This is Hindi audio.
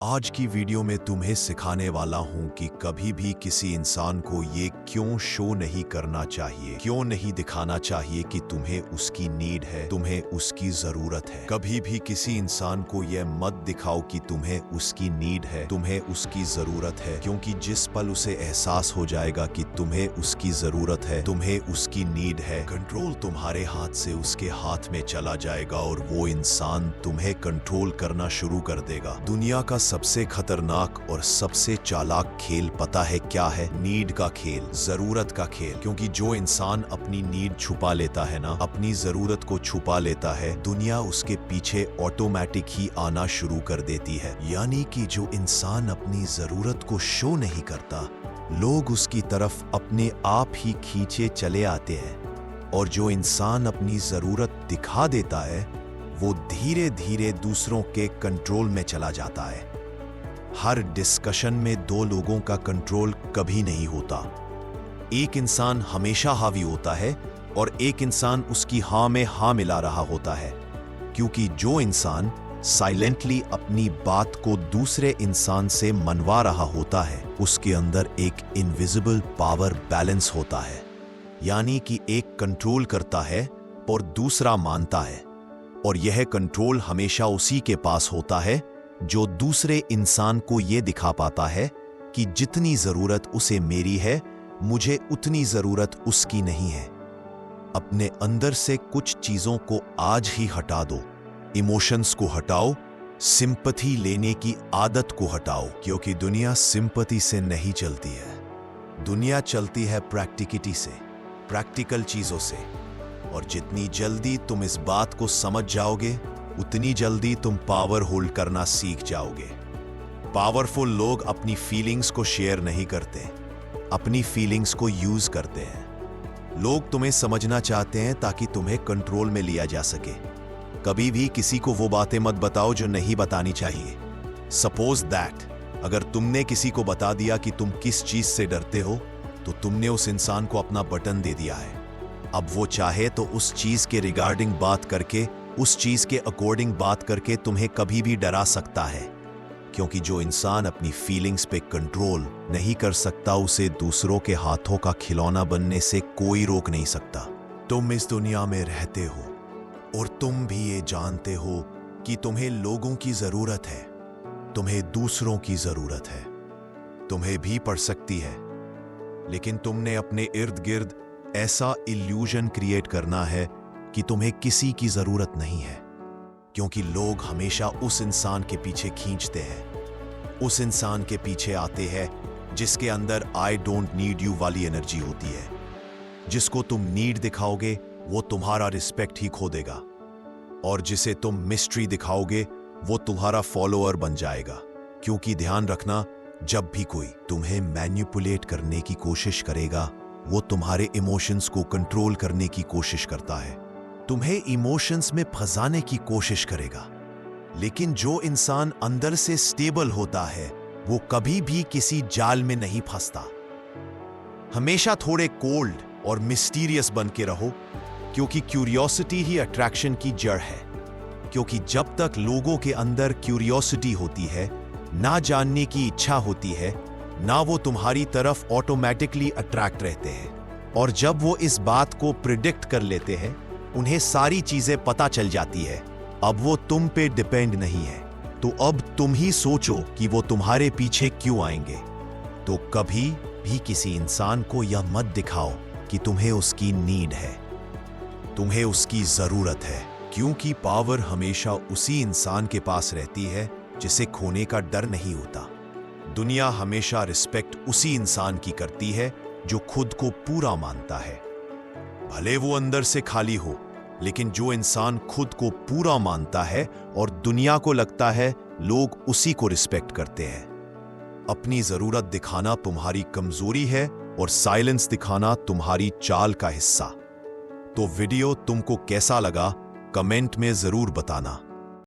आज की वीडियो में तुम्हें सिखाने वाला हूं कि कभी भी किसी इंसान को ये क्यों शो नहीं करना चाहिए, क्यों नहीं दिखाना चाहिए कि तुम्हें उसकी नीड है, तुम्हें उसकी जरूरत है। कभी भी किसी इंसान को ये मत दिखाओ कि तुम्हें उसकी नीड है, तुम्हें उसकी जरूरत है, क्योंकि जिस पल उसे एहसास हो जाएगा कि तुम्हें उसकी जरूरत है, तुम्हें उसकी नीड है, कंट्रोल तुम्हारे हाथ से उसके हाथ में चला जाएगा और वो इंसान तुम्हें कंट्रोल करना शुरू कर देगा। दुनिया का सबसे खतरनाक और सबसे चालाक खेल पता है क्या है? नीड का खेल, जरूरत का खेल। क्योंकि जो इंसान अपनी नीड छुपा लेता है ना, अपनी जरूरत को छुपा लेता है, दुनिया उसके पीछे ऑटोमेटिक ही आना शुरू कर देती है। यानी कि जो इंसान अपनी जरूरत को शो नहीं करता, लोग उसकी तरफ अपने आप ही खींचे चले आते हैं। और जो इंसान अपनी जरूरत दिखा देता है, वो धीरे धीरे दूसरों के कंट्रोल में चला जाता है। हर डिस्कशन में दो लोगों का कंट्रोल कभी नहीं होता। एक इंसान हमेशा हावी होता है और एक इंसान उसकी हाँ में हाँ मिला रहा होता है। क्योंकि जो इंसान साइलेंटली अपनी बात को दूसरे इंसान से मनवा रहा होता है, उसके अंदर एक इनविजिबल पावर बैलेंस होता है। यानी कि एक कंट्रोल करता है और दूसरा मानता है। और यह कंट्रोल हमेशा उसी के पास होता है जो दूसरे इंसान को यह दिखा पाता है कि जितनी जरूरत उसे मेरी है, मुझे उतनी जरूरत उसकी नहीं है। अपने अंदर से कुछ चीजों को आज ही हटा दो। इमोशंस को हटाओ, सिंपैथी लेने की आदत को हटाओ। क्योंकि दुनिया सिंपैथी से नहीं चलती है, दुनिया चलती है प्रैक्टिकलिटी से, प्रैक्टिकल चीजों से। और जितनी जल्दी तुम इस बात को समझ जाओगे, उतनी जल्दी तुम पावर होल्ड करना सीख जाओगे। पावरफुल लोग अपनी फीलिंग्स को शेयर नहीं करते, अपनी फीलिंग्स को यूज करते हैं। लोग तुम्हें समझना चाहते हैं ताकि तुम्हें कंट्रोल में लिया जा सके। कभी भी किसी को वो बातें मत बताओ जो नहीं बतानी चाहिए। सपोज दैट अगर तुमने किसी को बता दिया कि तुम किस चीज से डरते हो, तो तुमने उस इंसान को अपना बटन दे दिया है। अब वो चाहे तो उस चीज के रिगार्डिंग बात करके, उस चीज के अकॉर्डिंग बात करके तुम्हें कभी भी डरा सकता है। क्योंकि जो इंसान अपनी फीलिंग्स पे कंट्रोल नहीं कर सकता, उसे दूसरों के हाथों का खिलौना बनने से कोई रोक नहीं सकता। तुम इस दुनिया में रहते हो और तुम भी ये जानते हो कि तुम्हें लोगों की जरूरत है, तुम्हें दूसरों की जरूरत है। तुम्हें भी पड़ सकती है, लेकिन तुमने अपने इर्द गिर्द ऐसा इल्यूजन क्रिएट करना है कि तुम्हें किसी की जरूरत नहीं है। क्योंकि लोग हमेशा उस इंसान के पीछे खींचते हैं, उस इंसान के पीछे आते हैं जिसके अंदर आई डोंट नीड यू वाली एनर्जी होती है। जिसको तुम नीड दिखाओगे, वो तुम्हारा रिस्पेक्ट ही खो देगा। और जिसे तुम मिस्ट्री दिखाओगे, वो तुम्हारा फॉलोअर बन जाएगा। क्योंकि ध्यान रखना, जब भी कोई तुम्हें मैनिपुलेट करने की कोशिश करेगा, वो तुम्हारे इमोशंस को कंट्रोल करने की कोशिश करता है, तुम्हें इमोशंस में फंसाने की कोशिश करेगा। लेकिन जो इंसान अंदर से स्टेबल होता है, वो कभी भी किसी जाल में नहीं फंसता। हमेशा थोड़े कोल्ड और मिस्टीरियस बन के रहो, क्योंकि क्यूरियोसिटी ही अट्रैक्शन की जड़ है। क्योंकि जब तक लोगों के अंदर क्यूरियोसिटी होती है, ना जानने की इच्छा होती है, ना वो तुम्हारी तरफ ऑटोमेटिकली अट्रैक्ट रहते हैं। और जब वो इस बात को प्रिडिक्ट कर लेते हैं, उन्हें सारी चीजें पता चल जाती है। अब वो तुम पे डिपेंड नहीं है, तो अब तुम ही सोचो कि वो तुम्हारे पीछे क्यों आएंगे। तो कभी भी किसी इंसान को यह मत दिखाओ कि तुम्हें उसकी नीड है, तुम्हें उसकी जरूरत है। क्योंकि पावर हमेशा उसी इंसान के पास रहती है जिसे खोने का डर नहीं होता। दुनिया हमेशा रिस्पेक्ट उसी इंसान की करती है जो खुद को पूरा मानता है। भले वो अंदर से खाली हो, लेकिन जो इंसान खुद को पूरा मानता है और दुनिया को लगता है लोग उसी को रिस्पेक्ट करते हैं। अपनी जरूरत दिखाना तुम्हारी कमजोरी है और साइलेंस दिखाना तुम्हारी चाल का हिस्सा। तो वीडियो तुमको कैसा लगा, कमेंट में जरूर बताना।